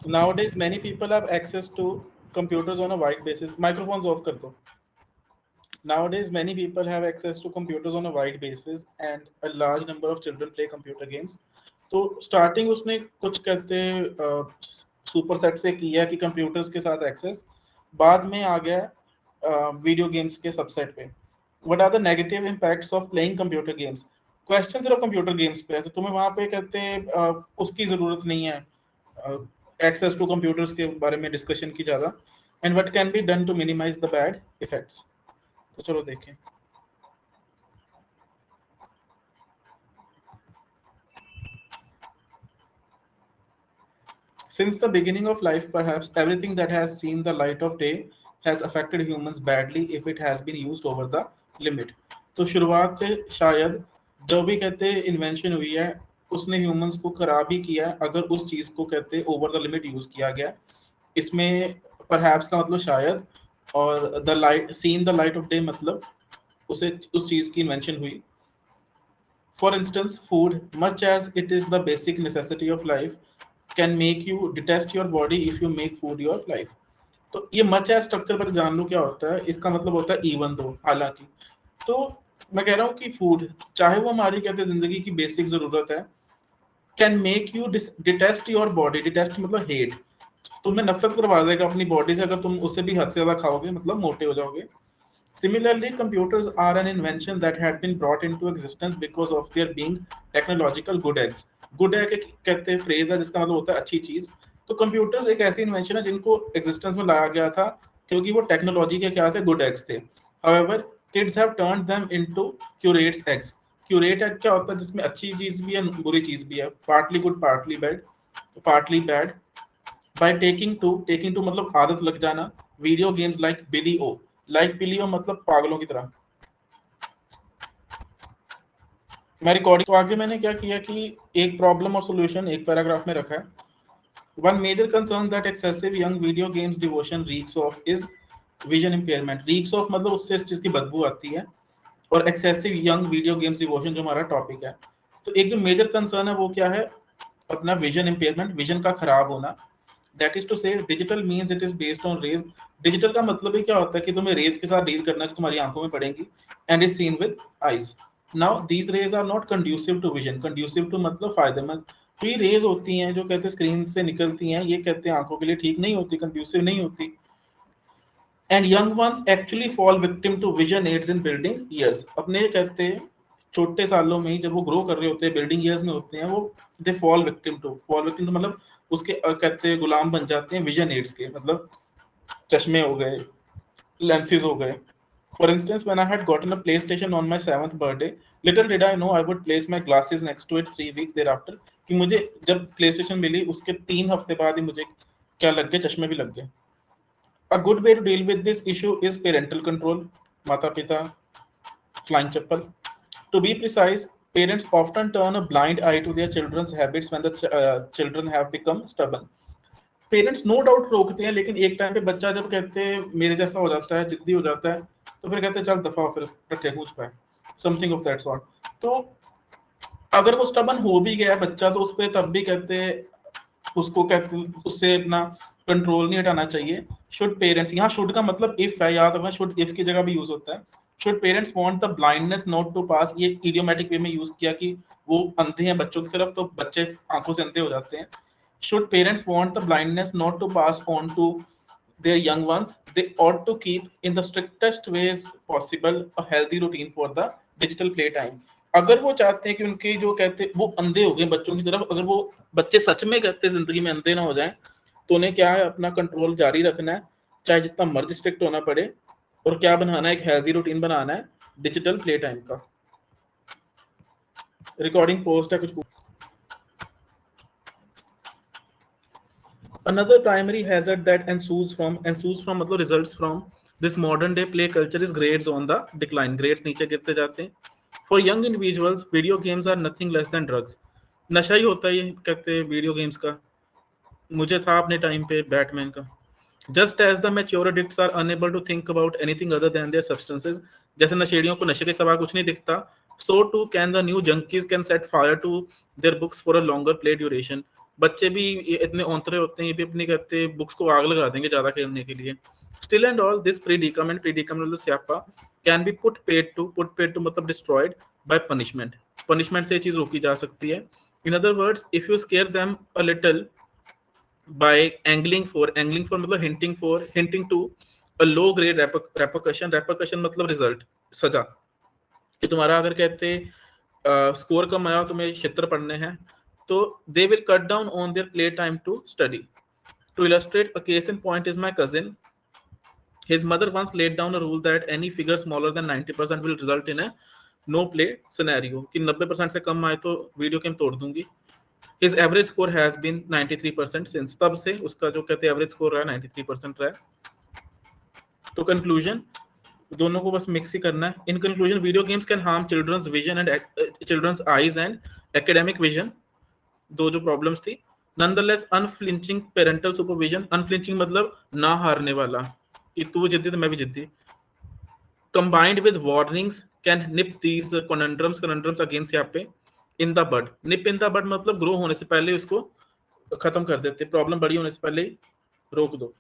Nowadays, many people have access to computers on a wide basis. Microphones off kar do. Nowadays, many people have access to computers on a wide basis, and a large number of children play computer games. तो starting उसने कुछ कहते super set से किया कि computers के साथ access, बाद में आ गया वीडियो गेम्स के सबसेट पे. What are the negative impacts of playing computer games? Question सिर्फ कंप्यूटर गेम्स पे है, तो तुम्हें वहां पे कहते उसकी जरूरत नहीं है एक्सेस टू कंप्यूटर्स के बारे में डिस्कशन की ज्यादा. And what can be done to minimise the bad effects? तो चलो देखें. Since the beginning of life, perhaps everything that has seen the light of day has affected humans badly if it has been used over the limit. तो शुरुआत से शायद जो भी कहते इन्वेंशन हुई है उसने ह्यूमंस को खराब ही किया है अगर उस चीज को कहते ओवर द लिमिट यूज किया गया. इसमें परहैप्स का मतलब शायद, और the light seen the light of day मतलब उसे उस चीज की इन्वेंशन हुई. For instance, food, much as it is the basic necessity of life, can make you detest your body if you make food your life. तो ये much as structure पर जान लो क्या होता है. इसका मतलब होता है इवन दो, हालांकि. तो मैं कह रहा हूँ कि फूड, चाहे वो हमारी कहते हैं जिंदगी की बेसिक जरूरत है, can make you detest your body. Detest मतलब हेट. तुम्हें नफरत करवा देगा अपनी बॉडी से अगर तुम उसे भी हद से ज्यादा खाओगे, मतलब मोटे हो जाओगे. Similarly, computers are an invention that had been brought into existence because of their being technological good eggs. Good egg एक कहते हैं फ्रेज है जिसका मतलब होता है अच्छी चीज. तो कंप्यूटर्स एक ऐसी इन्वेंशन है जिनको एग्जिस्टेंस में लाया गया था क्योंकि वो टेक्नोलॉजी के क्या थे, गुड एग्स थे. However, kids have turned them into curates eggs. Curate egg क्या होता है, जिसमें अच्छी चीज भी है बुरी चीज भी है, partly good partly bad, partly bad. By taking to मतलब आदत लग जाना. Video games like billy o. Like billy o मतलब पागलों की तरह. मैं रिकॉर्डिंग, तो आगे मैंने क्या किया कि एक प्रॉब्लम और सॉल्यूशन एक पैराग्राफ में रखा है. One major concern that excessive young video games devotion reeks of is vision impairment. Reeks of मतलब उससे इस चीज की बदबू आती है, और excessive young video games devotion जो हमारा टॉपिक है. तो एक जो मेजर कंसर्न है वो क्या है, अपना विजन इम्पेयरमेंट, विजन का खराब होना. That is to say digital means it is based on rays. Digital का मतलब ही क्या होता है कि तुम्हें रेज के साथ डील करना है जो तुम्हारी आंखों में पड़ेंगी, and is seen with eyes. Now these rays are not conducive to vision. Conducive to मतलब फायदेमंद. तो ये रेज होती हैं जो कहते हैं स्क्रीन से निकलती हैं, ये कहते हैं आंखों के लिए ठीक नहीं होती, कंड्यूसिव नहीं होती. And young ones actually fall victim to vision aids in building years. अपने कहते हैं छोटे सालों में ही जब वो ग्रो कर रहे होते हैं, बिल्डिंग ईयर्स में होते हैं वो, दे फॉल विक्टिम टू मतलब उसके कहते हैं गुलाम बन जाते हैं विजन एड्स के, मतलब चश्मे हो गए, lenses हो गए. For instance, when I had gotten a PlayStation on my 7th birthday, little did I know I would place my glasses next to it 3 weeks thereafter. कि मुझे जब PlayStation मिली उसके 3 हफ्ते बाद ही मुझे क्या लग गए, चश्मे भी लग गए. A good way to deal with this issue is parental control. माता पिता flying chappal. To be precise, parents often turn a blind eye to their children's habits when the children have become stubborn. Parents know doubt रोकते हैं, लेकिन एक time पे बच्चा जब कहते हैं मेरे जैसा हो जाता है, जिद्दी हो जाता है, तो फिर कहते हैं चल दफा फिर रखे कूच पे, समथिंग ऑफ दैट सॉर्ट. तो अगर वो स्टबन हो भी गया बच्चा तो उस पर तब भी कहते हैं उसको कहते उससे अपना कंट्रोल नहीं हटाना चाहिए. शुड पेरेंट्स, यहाँ शुड का मतलब इफ है, याद रखना शुड इफ की जगह भी यूज होता है. Should parents want the blindness not to pass, ये इडियोमेटिक वे में यूज किया कि वो अंधे हैं बच्चों की तरफ, तो बच्चे आंखों से अंधे हो जाते हैं. Should parents want the blindness not to pass on to their young ones, they ought to keep in the strictest ways possible a healthy routine for the digital playtime. अगर वो चाहते हैं कि उनके जो कहते वो अंधे हो गए बच्चों की तरफ, अगर वो बच्चे सच में कहते जिंदगी में अंधे ना हो जाएं, तो उन्हें क्या है अपना कंट्रोल जारी रखना है, चाहे जितना मर्जी स्ट्रिक्ट होना पड़े. और क्या बनाना है, एक हेल्दी रूटीन बनाना है डिजिटल प्ले टाइम का. रिकॉर्डिंग पोस्ट है कुछ. Another primary hazard that ensues from मतलब results from this modern day play culture is grades on the decline. Grades नीचे गिरते जाते हैं. For young individuals, video games are nothing less than drugs. नशा ही होता है ये कहते हैं वीडियो गेम्स का. मुझे था अपने टाइम पे बैटमैन का. Just as the mature addicts are unable to think about anything other than their substances, जैसे नशेड़ियों को नशे के सिवा कुछ नहीं दिखता, so too can the new junkies can set fire to their books for a longer play duration. बच्चे भी इतने औंतरे होते हैं, ये भी अपनी कहते बुक्स को आग लगा देंगे ज्यादा खेलने के लिए। Still and all this predicament मतलब स्यापा can be put paid to मतलब डिस्ट्रॉयड बाय पनिशमेंट। पनिशमेंट से ये चीज रोकी जा सकती है। In other words, if you scare them a little by angling for मतलब hinting to a low grade repercussion मतलब रिजल्ट, सजा, कि तुम्हारा अगर कहते स्कोर कम आया, तुम्हें क्षेत्र पढ़ने हैं, तो they will cut down on their play time to study. To illustrate a case in point is my cousin, his mother once laid down a rule that any figure smaller than 90% will result in a no play scenario, कि 90% से कम आए तो video game तोड़ दूंगी। His average score has been 93% since, तब से उसका जो कहते हैं एवरेज स्कोर रहा है 93% रहा है। तो कंक्लूजन, दोनों को बस मिक्स ही करना है। In conclusion, video games can harm children's vision and children's eyes and academic vision, दो जो प्रॉब्लम्स थी। Nonetheless unflinching parental supervision, unflinching मतलब ना हारने वाला, कि तू जिद्दी तो मैं भी जिद्दी, combined with warnings can nip these conundrums against यहाँ पे in the bud। nip in the bud मतलब ग्रो होने से पहले उसको खत्म कर देते, प्रॉब्लम बड़ी होने से पहले रोक दो।